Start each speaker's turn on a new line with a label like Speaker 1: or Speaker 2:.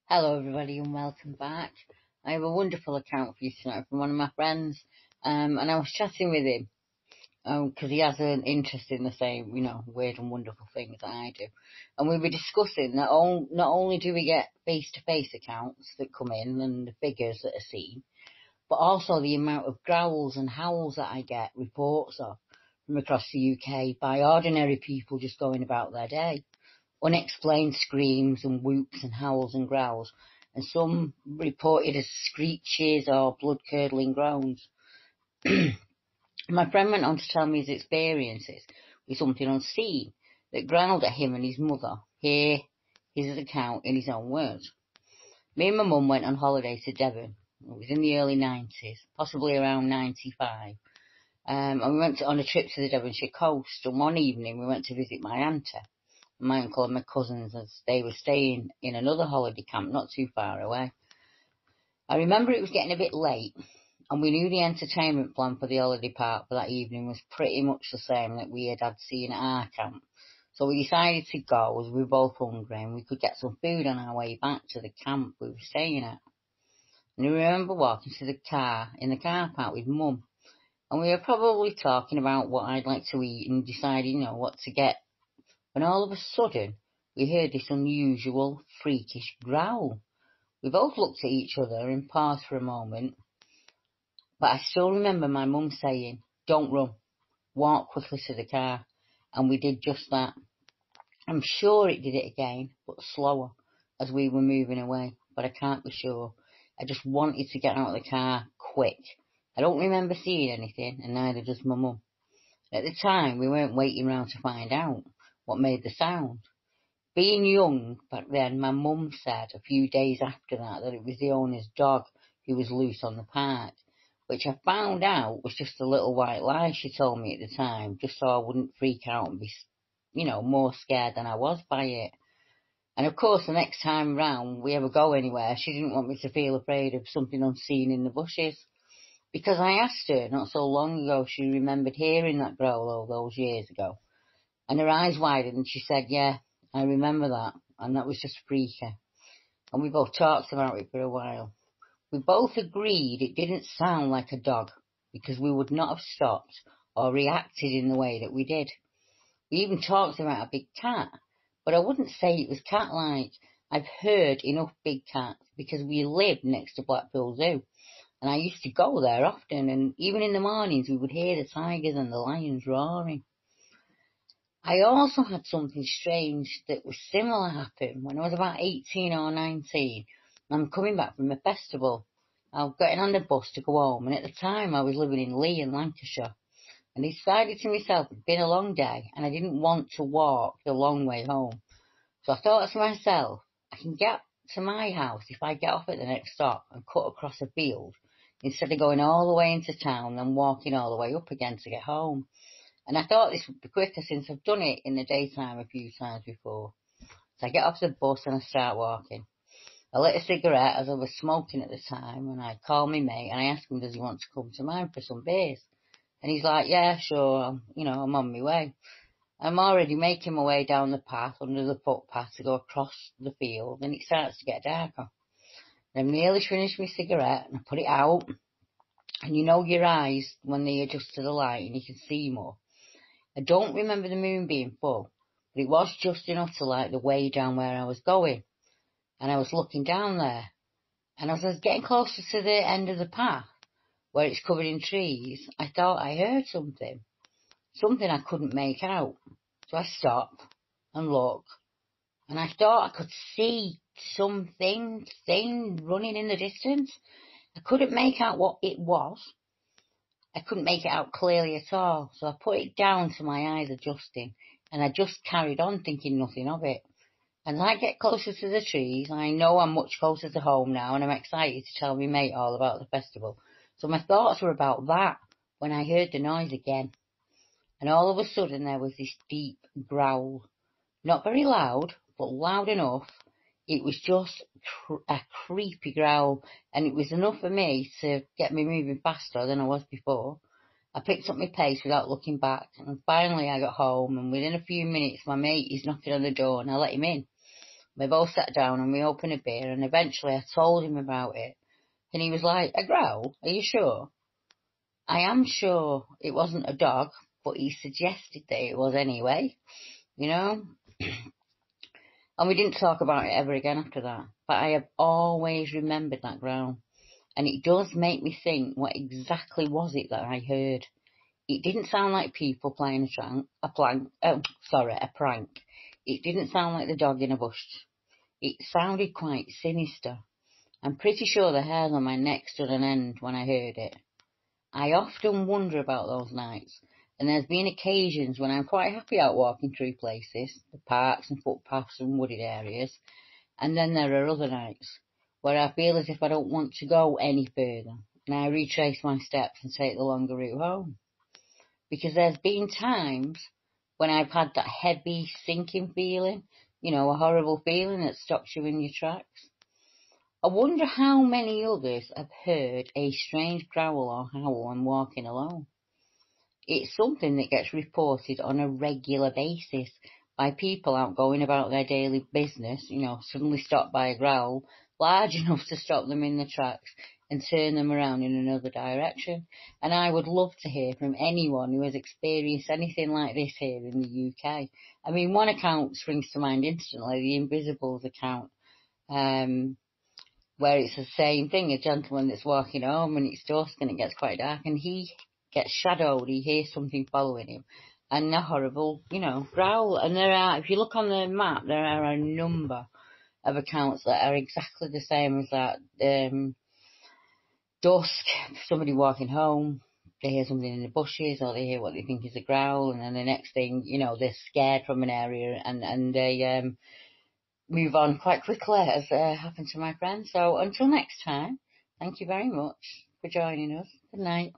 Speaker 1: Hello everybody and welcome back. I have a wonderful account for you tonight from one of my friends, and I was chatting with him because he has an interest in the same, weird and wonderful things that I do. And we were discussing that not only do we get face-to-face accounts that come in and the figures that are seen, but also the amount of growls and howls that I get reports of from across the UK by ordinary people just going about their day. Unexplained screams and whoops and howls and growls, and some reported as screeches or blood-curdling groans. My friend went on to tell me his experiences with something unseen that growled at him and his mother. Here, his account in his own words. Me and my mum went on holiday to Devon. It was in the early 90s, possibly around 95. And we went on a trip to the Devonshire coast, and one evening we went to visit my auntie. My uncle and my cousins, as they were staying in another holiday camp not too far away. I remember it was getting a bit late, and we knew the entertainment plan for the holiday park for that evening was pretty much the same that we had seen at our camp. So we decided to go as we were both hungry and we could get some food on our way back to the camp we were staying at. And I remember walking to the car in the car park with Mum, and we were probably talking about what I'd like to eat and deciding, what to get, when all of a sudden we heard this unusual, freakish growl. We both looked at each other and paused for a moment, but I still remember my mum saying, "Don't run, walk quickly to the car," and we did just that. I'm sure it did it again, but slower, as we were moving away, but I can't be sure. I just wanted to get out of the car quick. I don't remember seeing anything, and neither does my mum. At the time, we weren't waiting round to find out what made the sound. Being young back then, my mum said a few days after that it was the owner's dog who was loose on the park, which I found out was just a little white lie she told me at the time, just so I wouldn't freak out and be, more scared than I was by it. And of course, the next time round we ever go anywhere, she didn't want me to feel afraid of something unseen in the bushes. Because I asked her not so long ago if she remembered hearing that growl all those years ago. And her eyes widened and she said, "Yeah, I remember that, and that was just freaky." And we both talked about it for a while. We both agreed it didn't sound like a dog, because we would not have stopped or reacted in the way that we did. We even talked about a big cat, but I wouldn't say it was cat-like. I've heard enough big cats because we lived next to Blackpool Zoo, and I used to go there often, and even in the mornings we would hear the tigers and the lions roaring. I also had something strange that was similar happen when I was about 18 or 19. I'm coming back from a festival. I was getting on the bus to go home, and at the time I was living in Lee in Lancashire. And I decided to myself it'd been a long day, and I didn't want to walk the long way home. So I thought to myself, I can get to my house if I get off at the next stop and cut across a field, instead of going all the way into town and walking all the way up again to get home. And I thought this would be quicker since I've done it in the daytime a few times before. So I get off the bus and I start walking. I lit a cigarette as I was smoking at the time, and I call my mate and I ask him, does he want to come to mine for some beers? And he's like, "Yeah, sure, I'm on my way." I'm already making my way down the path under the footpath to go across the field, and it starts to get darker. And I've nearly finished my cigarette and I put it out, and your eyes when they adjust to the light and you can see more. I don't remember the moon being full, but it was just enough to light the way down where I was going. And I was looking down there, and as I was getting closer to the end of the path, where it's covered in trees, I thought I heard something I couldn't make out. So I stopped and looked, and I thought I could see something thin running in the distance. I couldn't make out what it was. I couldn't make it out clearly at all, so I put it down to my eyes adjusting, and I just carried on thinking nothing of it. As I get closer to the trees, I know I'm much closer to home now, and I'm excited to tell my mate all about the festival. So my thoughts were about that when I heard the noise again. And all of a sudden there was this deep growl. Not very loud, but loud enough. It was just a creepy growl, and it was enough for me to get me moving faster than I was before. I picked up my pace without looking back, and finally I got home, and within a few minutes my mate is knocking on the door, and I let him in. We both sat down and we opened a beer, and eventually I told him about it. And he was like, a growl? Are you sure? I am sure it wasn't a dog, but he suggested that it was anyway, you know? And we didn't talk about it ever again after that. But I have always remembered that growl. And it does make me think, what exactly was it that I heard? It didn't sound like people playing a prank. It didn't sound like the dog in a bush. It sounded quite sinister. I'm pretty sure the hairs on my neck stood on end when I heard it. I often wonder about those nights, and there's been occasions when I'm quite happy out walking through places, the parks and footpaths and wooded areas, and then there are other nights where I feel as if I don't want to go any further, and I retrace my steps and take the longer route home. Because there's been times when I've had that heavy sinking feeling, a horrible feeling that stops you in your tracks. I wonder how many others have heard a strange growl or howl when walking alone. It's something that gets reported on a regular basis by people out going about their daily business, suddenly stopped by a growl large enough to stop them in their tracks and turn them around in another direction. And I would love to hear from anyone who has experienced anything like this here in the UK. I mean, one account springs to mind instantly, the Invisibles account, where it's the same thing, a gentleman that's walking home and it's dusk and it gets quite dark and he gets shadowed, he hears something following him and a horrible, growl. And if you look on the map, there are a number of accounts that are exactly the same as that. Dusk, somebody walking home, they hear something in the bushes or they hear what they think is a growl, and then the next thing, they're scared from an area and they move on quite quickly, as happened to my friend. So until next time, thank you very much for joining us. Good night.